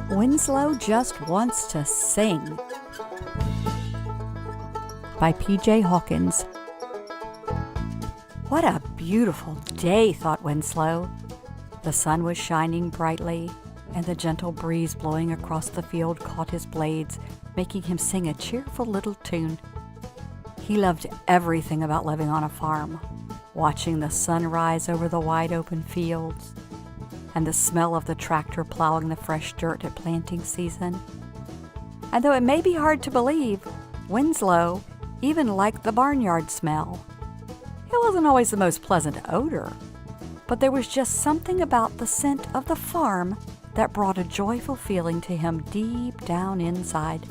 Winslow Just Wants to Sing by P.J. Hawkins. What a beautiful day, thought Winslow. The sun was shining brightly, and the gentle breeze blowing across the field caught his blades, making him sing a cheerful little tune. He loved everything about living on a farm, watching the sun rise over the wide open fields, and the smell of the tractor plowing the fresh dirt at planting season. And though it may be hard to believe, Winslow even liked the barnyard smell. It wasn't always the most pleasant odor, but there was just something about the scent of the farm that brought a joyful feeling to him deep down inside.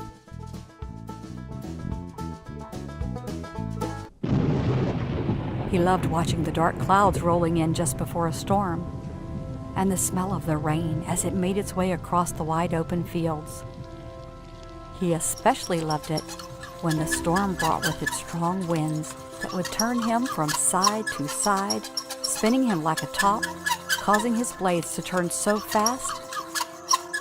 He loved watching the dark clouds rolling in just before a storm, and the smell of the rain as it made its way across the wide open fields. He especially loved it when the storm brought with it strong winds that would turn him from side to side, spinning him like a top, causing his blades to turn so fast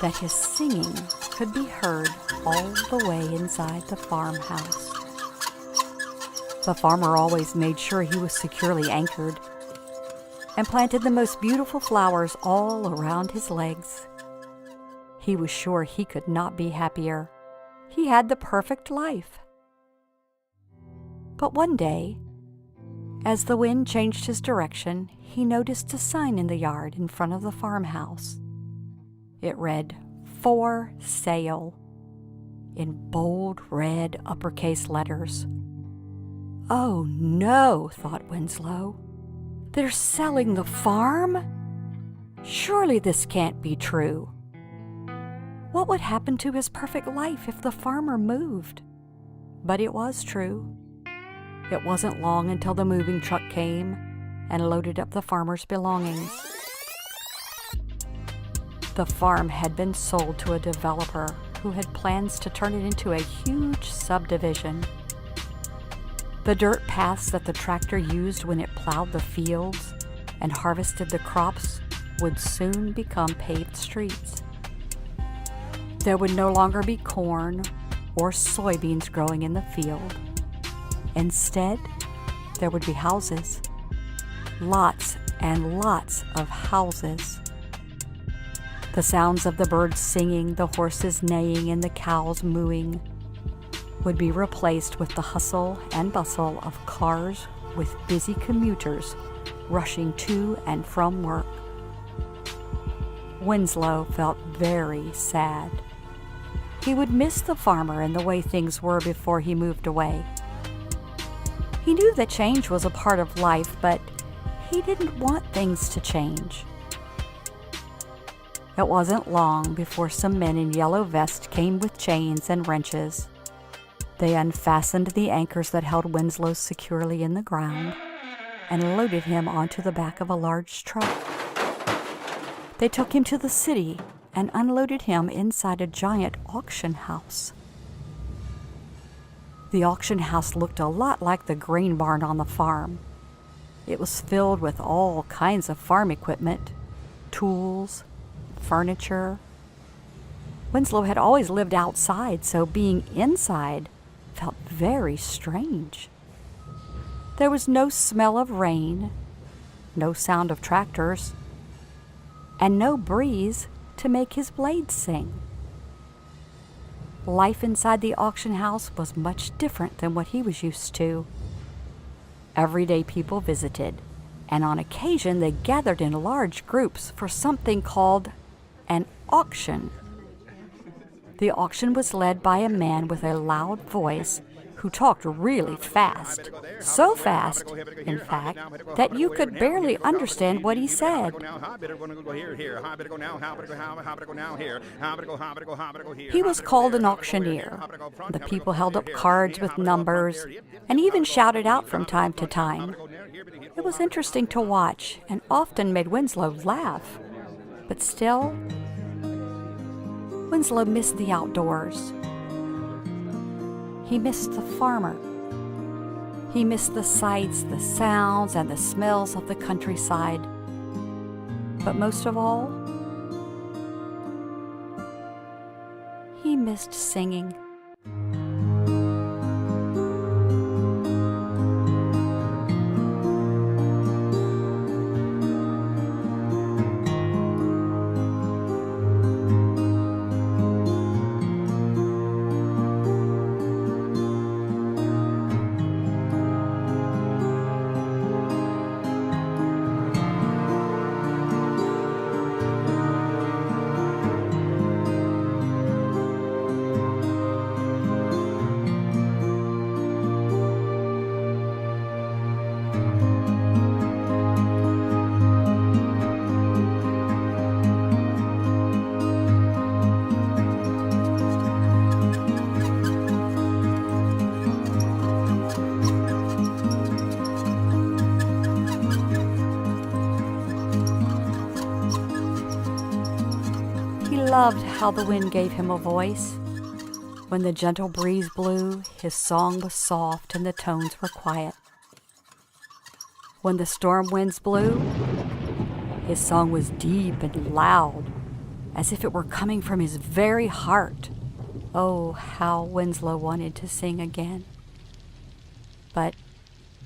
that his singing could be heard all the way inside the farmhouse. The farmer always made sure he was securely anchored and planted the most beautiful flowers all around his legs. He was sure he could not be happier. He had the perfect life. But one day, as the wind changed his direction, he noticed a sign in the yard in front of the farmhouse. It read, "For Sale," in bold red uppercase letters. "Oh no," thought Winslow. "They're selling the farm? Surely this can't be true." What would happen to his perfect life if the farmer moved? But it was true. It wasn't long until the moving truck came and loaded up the farmer's belongings. The farm had been sold to a developer who had plans to turn it into a huge subdivision. The dirt paths that the tractor used when it plowed the fields and harvested the crops would soon become paved streets. There would no longer be corn or soybeans growing in the field. Instead, there would be houses. Lots and lots of houses. The sounds of the birds singing, the horses neighing, and the cows mooing would be replaced with the hustle and bustle of cars with busy commuters rushing to and from work. Winslow felt very sad. He would miss the farmer and the way things were before he moved away. He knew that change was a part of life, but he didn't want things to change. It wasn't long before some men in yellow vests came with chains and wrenches. They unfastened the anchors that held Winslow securely in the ground and loaded him onto the back of a large truck. They took him to the city and unloaded him inside a giant auction house. The auction house looked a lot like the grain barn on the farm. It was filled with all kinds of farm equipment, tools, furniture. Winslow had always lived outside, so being inside felt very strange. There was no smell of rain, no sound of tractors, and no breeze to make his blades sing. Life inside the auction house was much different than what he was used to. Everyday people visited, and on occasion they gathered in large groups for something called an auction. The auction was led by a man with a loud voice who talked really fast. So fast, in fact, that you could barely understand what he said. He was called an auctioneer. The people held up cards with numbers and even shouted out from time to time. It was interesting to watch and often made Winslow laugh. But still, Winslow missed the outdoors. He missed the farmer. He missed the sights, the sounds, and the smells of the countryside. But most of all, missed singing. He loved how the wind gave him a voice. When the gentle breeze blew, his song was soft and the tones were quiet. When the storm winds blew, his song was deep and loud, as if it were coming from his very heart. Oh, how Winslow wanted to sing again. But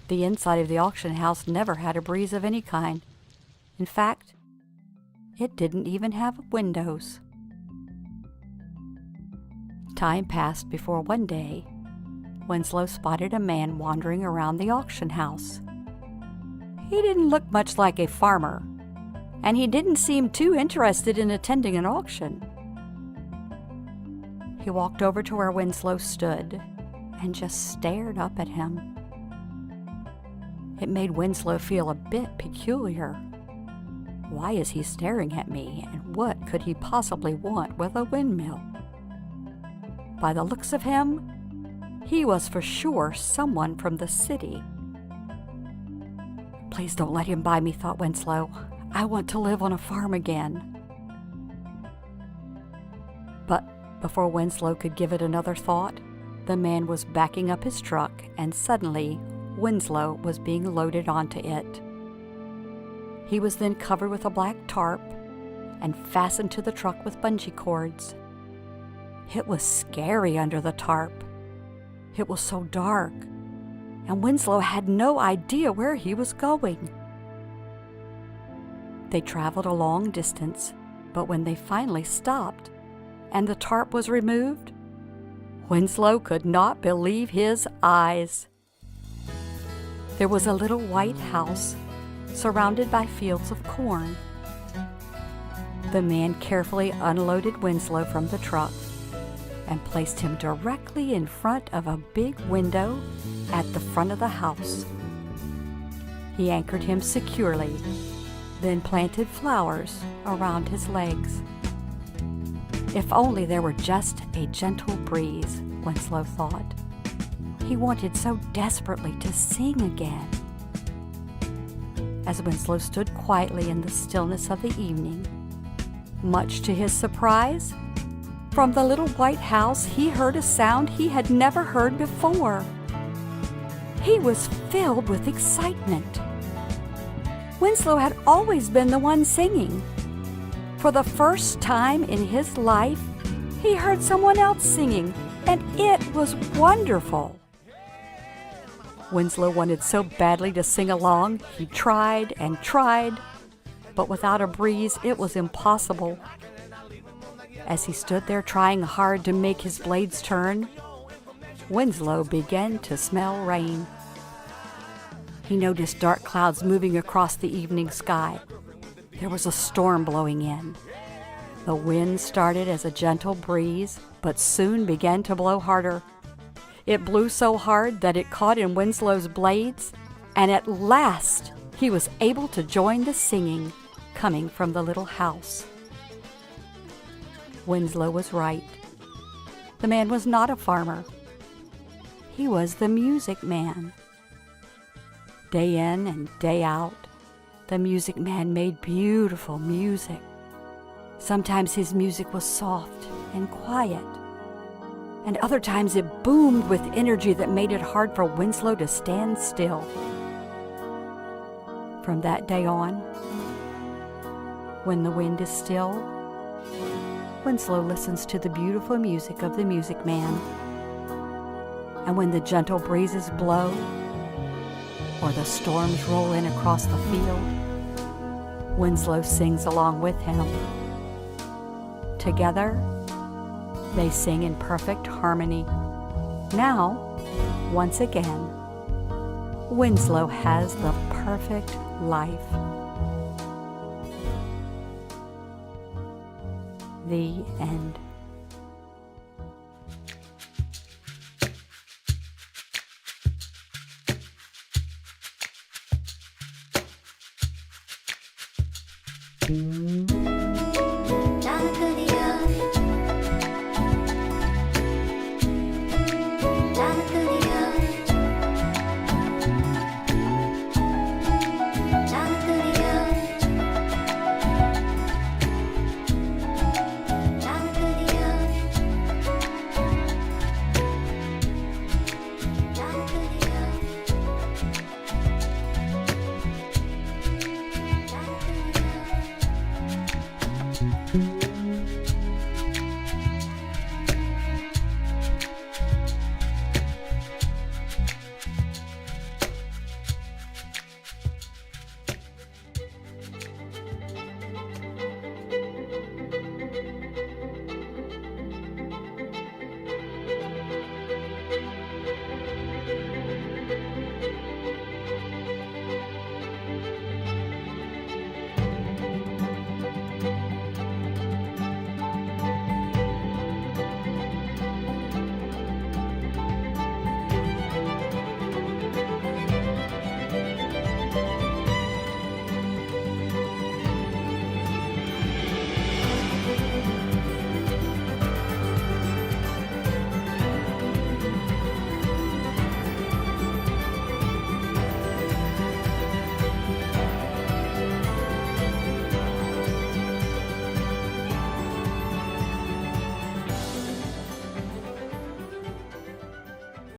the inside of the auction house never had a breeze of any kind. In fact, it didn't even have windows. Time passed before one day, Winslow spotted a man wandering around the auction house. He didn't look much like a farmer, and he didn't seem too interested in attending an auction. He walked over to where Winslow stood and just stared up at him. It made Winslow feel a bit peculiar. Why is he staring at me, and what could he possibly want with a windmill? By the looks of him, he was for sure someone from the city. Please don't let him buy me, thought Winslow. I want to live on a farm again. But before Winslow could give it another thought, the man was backing up his truck, and suddenly Winslow was being loaded onto it. He was then covered with a black tarp and fastened to the truck with bungee cords. It was scary under the tarp. It was so dark, and Winslow had no idea where he was going. They traveled a long distance, but when they finally stopped and the tarp was removed, Winslow could not believe his eyes. There was a little white house surrounded by fields of corn. The man carefully unloaded Winslow from the truck and placed him directly in front of a big window at the front of the house. He anchored him securely, then planted flowers around his legs. If only there were just a gentle breeze, Winslow thought. He wanted so desperately to sing again. As Winslow stood quietly in the stillness of the evening, much to his surprise, from the little white house he heard a sound he had never heard before. He was filled with excitement. Winslow had always been the one singing. For the first time in his life, he heard someone else singing, and it was wonderful. Winslow wanted so badly to sing along, he tried and tried, but without a breeze, it was impossible. As he stood there trying hard to make his blades turn, Winslow began to smell rain. He noticed dark clouds moving across the evening sky. There was a storm blowing in. The wind started as a gentle breeze, but soon began to blow harder. It blew so hard that it caught in Winslow's blades, and at last he was able to join the singing coming from the little house. Winslow was right. The man was not a farmer. He was the music man. Day in and day out, the music man made beautiful music. Sometimes his music was soft and quiet, and other times it boomed with energy that made it hard for Winslow to stand still. From that day on, when the wind is still, Winslow listens to the beautiful music of the music man. And when the gentle breezes blow, or the storms roll in across the field, Winslow sings along with him. Together, they sing in perfect harmony. Now, once again, Winslow has the perfect life. The end.